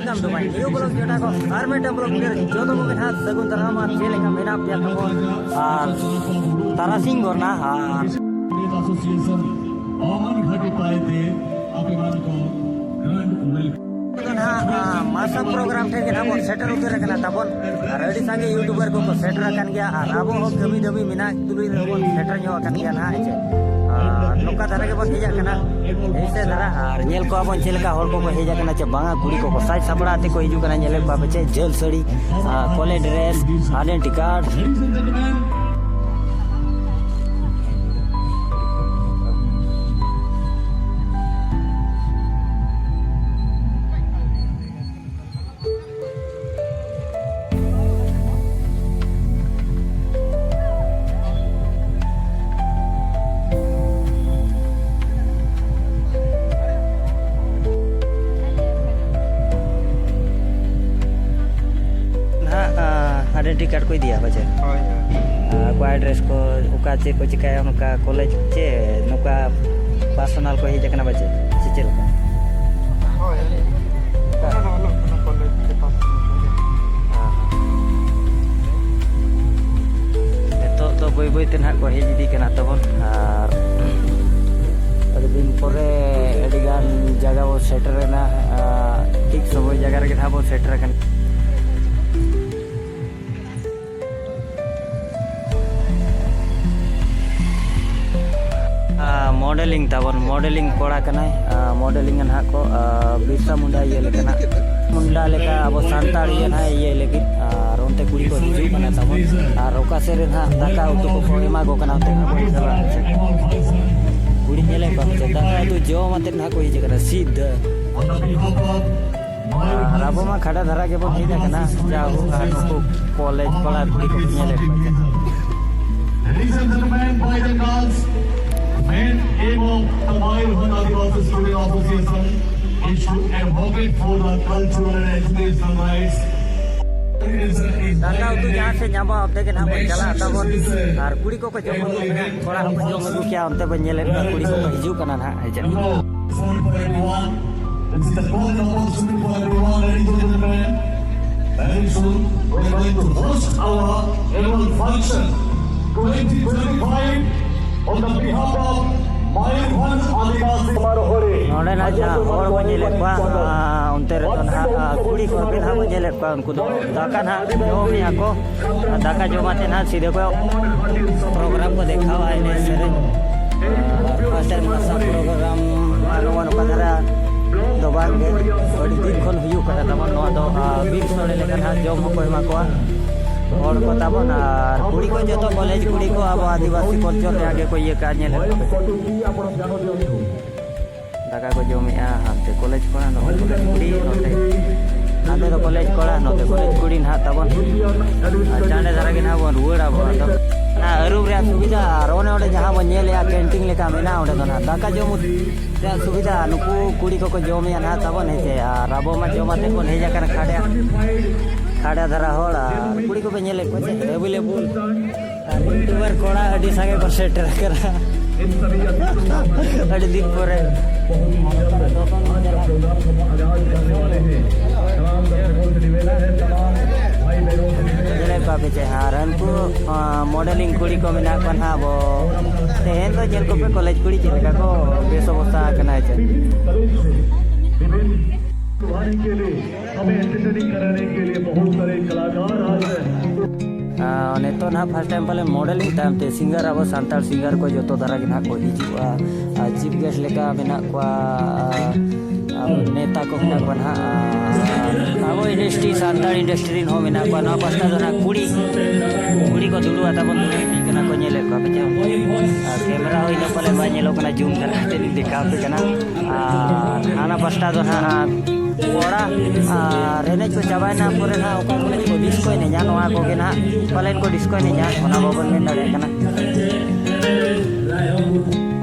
Welcome to my new blog jota ko Armeta blog ner joto ko hat sagun darama chele ka mena pya ko tarasing gorna association on घटी पाए थे अभिमान को grand welcome मासा programme थे कि नाबो सेटर उतर कना तबन रेडी संगे यूट्यूबर को सेटर अकन गया आबो हो कभी दबी मिना तुलुई बन सेटर ᱧᱚ अकन गया ना एचे नोका धारा के बन हेजा कना ऐसे धारा और नेल को अपन चेलका होर को हेजा कना चे बांगा कुड़ी को साइज सबड़ाते को हिजु कना नेले को बचे जेल सड़ी college dress identity card identity card को दिया बचे को एड्रेस को उका चे को चिकाया उनका कॉलेज चे नुका पर्सनल को ही जकना बचे चिचल तो बई बई ते ना को हे जिदी कना तबन और दिन परे एडिगान जगह वो सेटर ना ठीक समय जगह रे था वो सेटर कन मॉडलिंग तबन मॉडलिंग कोड़ा कना मॉडलिंग ना को बिरसा मुंडा ये लेकना मुंडा लेका अब सांताड़ ये ना ये लेकिन और उनते कुड़ी को हिजू कना तबन और ओका सेरे ना दाका उतो को एमा को कना उते कुड़ी नेले को दाका तो जो मते ना को हिजे कना सीध राबो मा खड़ा धरा के बन हिजा कना जाऊ को कॉलेज पढ़ा कुड़ी को नेले को Ladies and gentlemen, boys and girls, main aim of the Mayurbhanj Adivasi Student Association is to advocate for the cultural and educational rights. दादा तो यहाँ से जामा अब देखे ना बन चला तब और कुड़ी को जो थोड़ा हम जो मधु क्या हमते बन जेले कुड़ी को हिजू कना ना है जब This is the golden opportunity for everyone, ladies and gentlemen. Very soon, we are going to host our annual function 2025 on the behalf of Mayurbhanj Adivasi Marhore. नोड़े ना जा और बजे लेपा उनते रतन हा कुड़ी को भी ना बजे लेपा उनको दो दाका ना जो भी आको दाका जो माते ना सीधे को प्रोग्राम को देखा हुआ है ने सरे फास्टर मासा प्रोग्राम मानवन पदरा दो बार के बड़ी दिन खन हुयु करा तमन नो दो बिग सोड़े लेकर हा जो को एमा को और को तबन कुड़ी को जो तो कॉलेज कुड़ी को अब आदिवासी कल्चर रे आगे को ये का नेले दाका को जो में हमते कॉलेज कोना नो कुड़ी नोते आदे तो कॉलेज कोला नोते कॉलेज कुड़ी ना तबन चांडे धरा के ना बन रुड़ा बन ना अरुब रे सुविधा रोने ओडे जहां बन नेले या कैंटीन लेका मेना ओडे तो ना दाका जो मु सुविधा नुकु कुड़ी को जो में ना तबन हेते राबो मा जो माते कोन हेजा कर खाड़ा धरा होड़ा कुड़ी को पे नेले को अवेलेबल यूट्यूबर कोड़ा अडी संगे को सेटर करा अडी दिन परे जले पापे चे हारन को मॉडलिंग कुड़ी को मिना कोन हाबो तेन तो जेल को पे कॉलेज कुड़ी चलेगा को बेसो बस्ता कना है के लिए हमें एंटरटेनिंग कराने के लिए बहुत सारे कलाकार हाजिर हैं ने तो ना फर्स्ट टाइम पहले मॉडलिंग टाइम ते सिंगर अब सांताड़ सिंगर को जो तो धरा के ना को हिजुआ चीफ गेस्ट लेका मेना को नेता को मेना को ना अब इंडस्ट्री सांताड़ इंडस्ट्री हो मेना को ना पस्ता जो ना कुड़ी को दुलु आता बन कना को नेले को पे कैमरा होई न पहले बा नेलो कना जूम कर ते दिखा पे कना आना पस्ता जो ना कोड़ा रेने को चाबाय ना पुरे ना ओका को डिस्को ने जानो आ को के ना पलेन को डिस्को ने जान ओना बबन में डरे कना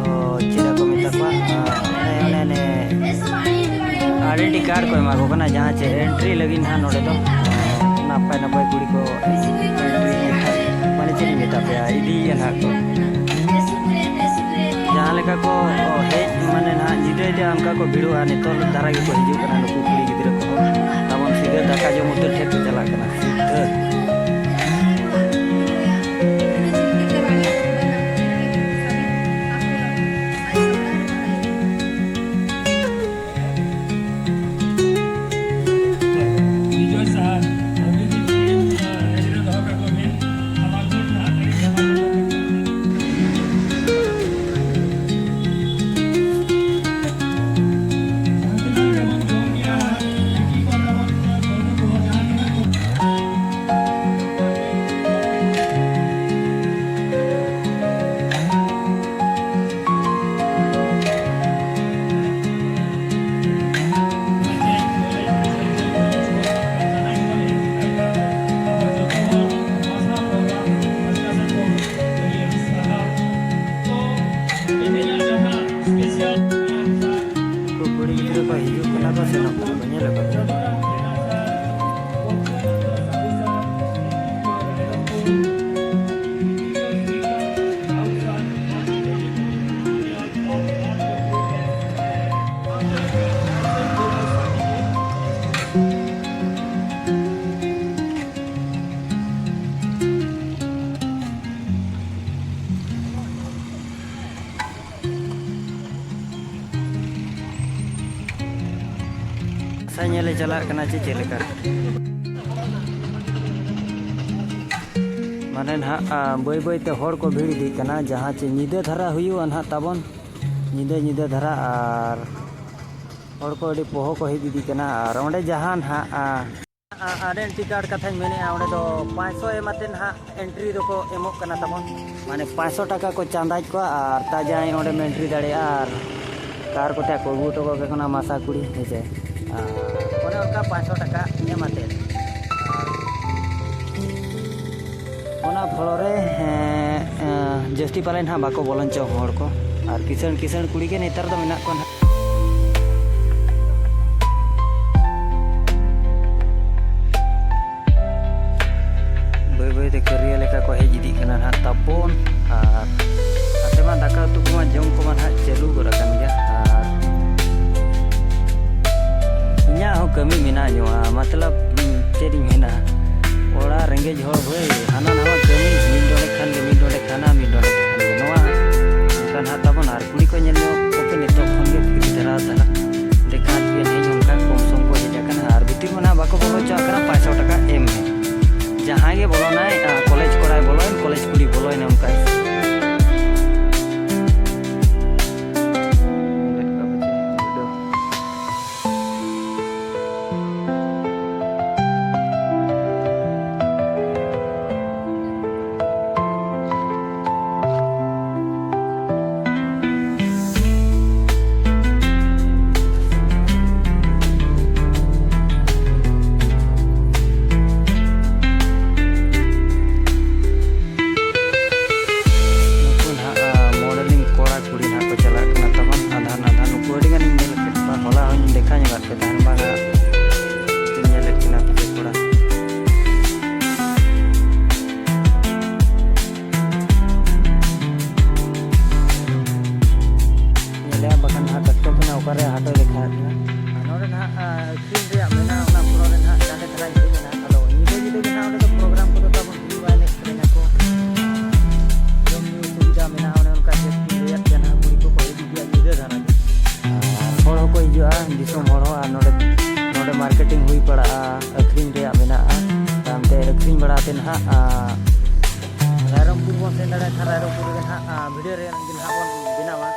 ओ चिरा को मिता को ने आइडेंटिटी कार्ड को मा को कना जहां से एंट्री लगी ना नोडे तो नापाय नापाय कुड़ी को एंट्री माने चिनी मिता पे आईडी ना को जहां लेका को हे माने ना जिदे उनका को भिड़ो आने तो धारा के को हिजू कना नुकु कुड़ी गिदरा को nyele chalak kena चे लेका माने ना बई बई ते हर को भीड़ दी कना जहाँ चे नीदे धरा हुई ना तबन नीदे नीदे धरा और हर को अड़ी पोहो को ही दी कना और ओंडे जहाँ ना आइडेंटिटी कार्ड कथा मेने ओंडे दो 500 एमाते ना एंट्री दो को एमोक कना तबन माने 500 टाका को चांदाज को और ताजाई ओंडे में एंट्री दाड़े और कार को त्या को गुटो को कना मासा कुड़ी हेजे ओने उनका 500 टाका एमाते ओना फलोरे जस्टी पाले ना बाको बोलन चो हर को और किसान किसान कुड़ी के नेतार दो मेना को बई बई ते करिया लेका को हेज इदी कना ना तपोन और आते मा दाका तु को जम को मा चालू गोरा कन गया और इन्या हो कमी मेना जो मतलब चेरी मेना ओड़ा रेंगेज हो भाई हाना नवा कमी मिंडोले खान के मिंडोले खाना मिंडोले खान के नवा kan hata pun har kuli ko nyelo open itu khonge kiri dara dara dekat pe nahi हमका कमसम को हे जाकन har bitir mana bako bolo chakra 500 টাকা em jahan ge bolo nai college korai bolo college kuli bolo ne हमका ᱚᱠᱟᱨᱮ ᱦᱟᱴᱚ ᱞᱮᱠᱷᱟ ᱱᱚᱰᱮ ᱱᱟᱦᱟᱜ cream ᱨᱮᱭᱟᱜ ᱢᱮᱱᱟᱜᱼᱟ ᱚᱱᱟ ᱯᱩᱨᱟᱹ ᱱᱟᱦᱟᱜ ᱪᱟᱸᱫᱮ ᱫᱷᱟᱨᱟ ᱦᱩᱭ ᱮᱱᱟ ᱟᱫᱚ ᱧᱤᱫᱟᱹ ᱧᱤᱫᱟᱹ ᱜᱮ ᱱᱟᱦᱟᱜ ᱚᱸᱰᱮ ᱫᱚ ᱯᱨᱳᱜᱨᱟम ᱠᱚᱫᱚ ᱛᱟᱵᱚᱱ ᱦᱩᱭᱩᱜᱼᱟ ᱮᱱᱮᱡ ᱥᱮᱨᱮᱧ ᱟᱠᱚ ᱡᱚᱢ ᱧᱩ ᱥᱩᱵᱤᱫᱷᱟ ᱢᱮᱱᱟᱜᱼᱟ ᱚᱱᱮ ᱚᱱᱠᱟ ᱪᱮᱫ ᱨᱮᱭᱟᱜ ᱡᱟᱦᱟᱸ ᱠᱩᱲᱤ ᱠᱚᱠᱚ ᱦᱤᱡᱩᱜᱼᱟ ᱧᱤᱫᱟᱹ ᱫᱷᱟᱨᱟ ᱜᱮ ᱟᱨ ᱦᱚᱲ ᱦᱚᱸᱠᱚ ᱦᱤᱡᱩᱜᱼᱟ ᱫᱤᱥᱚᱢ ᱦᱚᱲ ᱦᱚᱸ ᱟᱨ ᱱᱚᱰᱮ ᱢᱟᱨᱠᱮᱴᱤᱝ ᱦᱩᱭ ᱯᱟᱲᱟᱜᱼᱟ ᱟᱹᱠᱷᱨᱤᱧ ᱨᱮᱭᱟᱜ ᱢᱮᱱᱟᱜᱼᱟ ᱛᱟᱭᱚᱢᱛᱮ ᱟᱹᱠᱷᱨᱤᱧ ᱵᱟᱲᱟᱛᱮ ᱱᱟᱦᱟᱜ ᱨᱟᱭᱨᱚᱝᱯᱩᱨ ᱵᱚᱱ ᱥᱮᱱ ᱫᱟᱲᱮᱭᱟᱜ ᱠᱷᱟᱱ ᱨᱟᱭᱨᱚᱝᱯᱩᱨ ᱨᱮᱜᱮ ᱱᱟᱦᱟᱜ ᱵᱷᱤᱰᱤᱭᱳ ᱨᱮᱭᱟᱜ ᱜᱮ ᱱᱟᱦᱟᱜ ᱵᱚᱱ ᱵᱮᱱᱟᱣᱟ